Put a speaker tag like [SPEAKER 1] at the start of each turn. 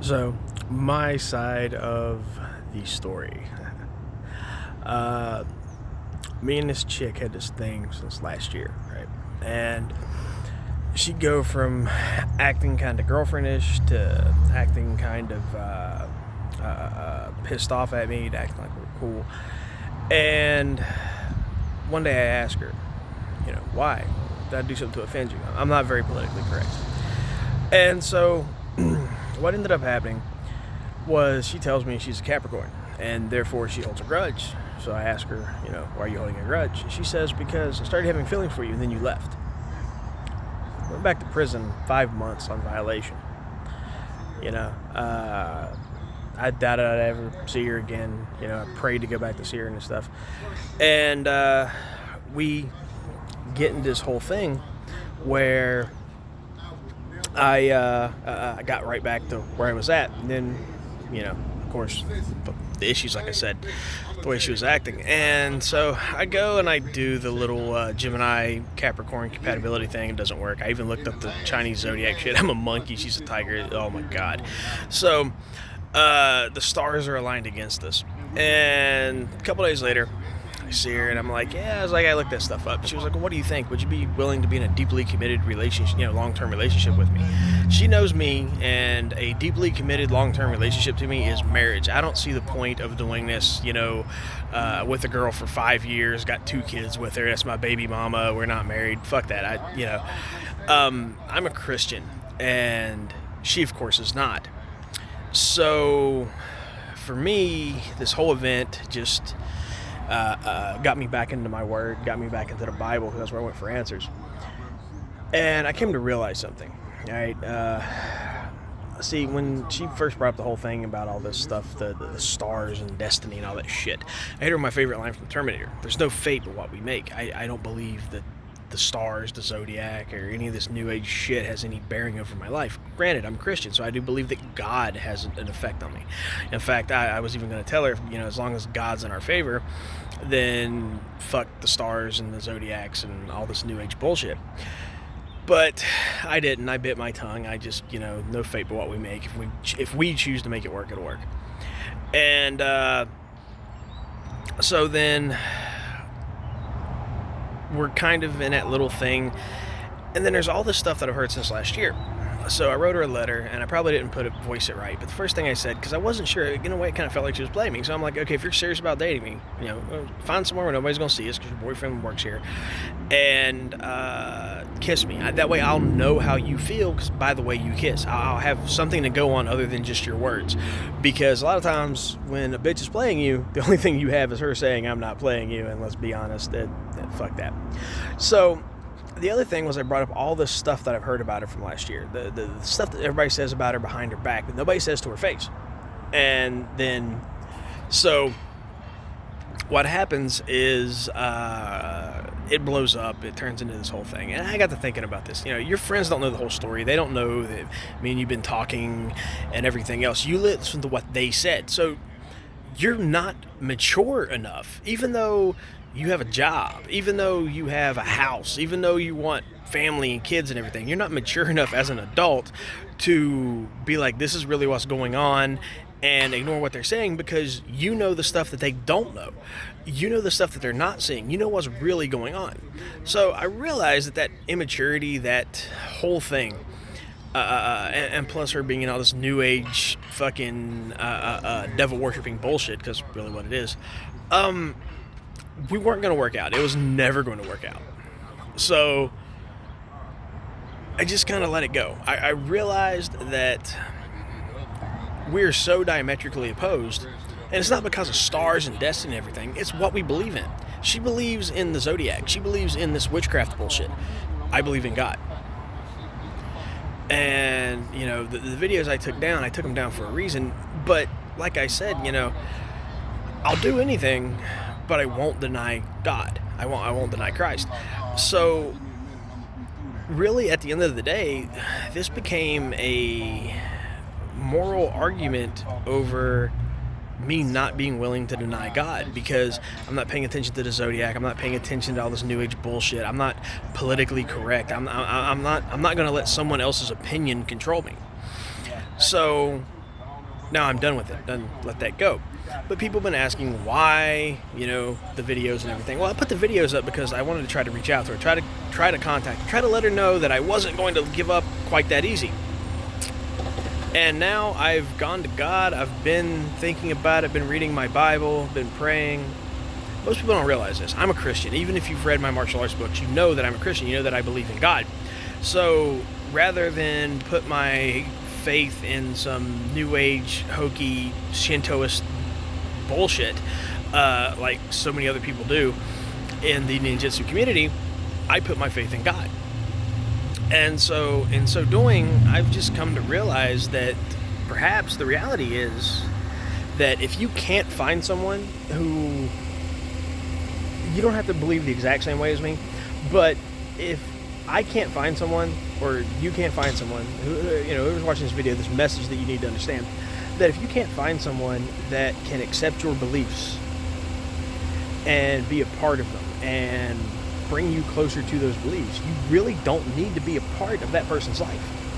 [SPEAKER 1] So, my side of the story. uh, Me and this chick had this thing since last year, right? And she'd go from acting kind of girlfriendish to acting kind of pissed off at me to acting like we were cool. And one day I asked her, why? Did I do something to offend you? I'm not very politically correct. And so what ended up happening was she tells me she's a Capricorn and therefore she holds a grudge. So I ask her, why are you holding a grudge? She says, because I started having feelings for you and then you left. Went back to prison 5 months on violation. I doubted I'd ever see her again. I prayed to go back to see her and stuff. And we get into this whole thing where I got right back to where I was at. And then, of course, the issues, like I said, the way she was acting. And so I go and I do the little Gemini Capricorn compatibility thing. It doesn't work. I even looked up the Chinese zodiac shit. I'm a monkey. She's a tiger. Oh, my God. So the stars are aligned against us. And a couple days later, I see her and I'm like, I looked that stuff up. She was like, well, what do you think? Would you be willing to be in a deeply committed relationship, long-term relationship with me? She knows me, and a deeply committed long-term relationship to me is marriage. I don't see the point of doing this, with a girl for 5 years, got 2 kids with her. That's my baby mama. We're not married. Fuck that. I'm a Christian, and she, of course, is not. So for me, this whole event just got me back into my word, got me back into the Bible, because that's where I went for answers. And I came to realize something, right? See, when she first brought up the whole thing about all this stuff, the stars and destiny and all that shit, I hit her with my favorite line from Terminator. There's no fate but what we make. I don't believe that the stars, the zodiac, or any of this new age shit has any bearing over my life. Granted, I'm Christian, so I do believe that God has an effect on me. In fact, I was even going to tell her, as long as God's in our favor, then fuck the stars and the zodiacs and all this new age bullshit. But I didn't. I bit my tongue. I just, no fate but what we make. If we choose to make it work, it'll work. And so then we're kind of in that little thing. And then there's all this stuff that I've heard since last year. So I wrote her a letter, and I probably didn't voice it right. But the first thing I said, because I wasn't sure, in a way it kind of felt like she was playing me. So I'm like, okay, if you're serious about dating me, find somewhere where nobody's going to see us, because your boyfriend works here, and kiss me. That way I'll know how you feel, because by the way you kiss. I'll have something to go on other than just your words. Because a lot of times when a bitch is playing you, the only thing you have is her saying, I'm not playing you, and let's be honest, fuck that. So the other thing was I brought up all this stuff that I've heard about her from last year. The stuff that everybody says about her behind her back, but nobody says to her face. And then, so what happens is it blows up. It turns into this whole thing. And I got to thinking about this. Your friends don't know the whole story. They don't know that me and you've been talking and everything else. You listen to what they said. So you're not mature enough, even though you have a job, even though you have a house, even though you want family and kids and everything. You're not mature enough as an adult to be like, this is really what's going on, and ignore what they're saying, because you know the stuff that they don't know. You know the stuff that they're not seeing. You know what's really going on. So I realized that immaturity, that whole thing, and plus her being in all this new age fucking devil worshipping bullshit, because really what it is, we weren't going to work out. It was never going to work out. So I just kind of let it go. I realized that we're so diametrically opposed, and it's not because of stars and destiny and everything. It's what we believe in. She believes in the zodiac. She believes in this witchcraft bullshit. I believe in God. And, the videos I took them down for a reason. But like I said, I'll do anything, but I won't deny God. I won't deny Christ. So really, at the end of the day, this became a moral argument over me not being willing to deny God, because I'm not paying attention to the zodiac. I'm not paying attention to all this new age bullshit. I'm not politically correct. I'm not going to let someone else's opinion control me. So Now I'm done with it. Done. Let that go. But people have been asking why, the videos and everything. Well, I put the videos up because I wanted to try to reach out to her, try to contact her, try to let her know that I wasn't going to give up quite that easy. And now I've gone to God. I've been thinking about it, been reading my Bible, been praying. Most people don't realize this. I'm a Christian. Even if you've read my martial arts books, you know that I'm a Christian. You know that I believe in God. So rather than put my faith in some new age, hokey, Shintoist bullshit, like so many other people do in the ninjutsu community, I put my faith in God. And so in so doing, I've just come to realize that perhaps the reality is that if you can't find someone who, you don't have to believe the exact same way as me, but if I can't find someone, or you can't find someone whoever's watching this video, this message that you need to understand, that if you can't find someone that can accept your beliefs and be a part of them and bring you closer to those beliefs, you really don't need to be a part of that person's life.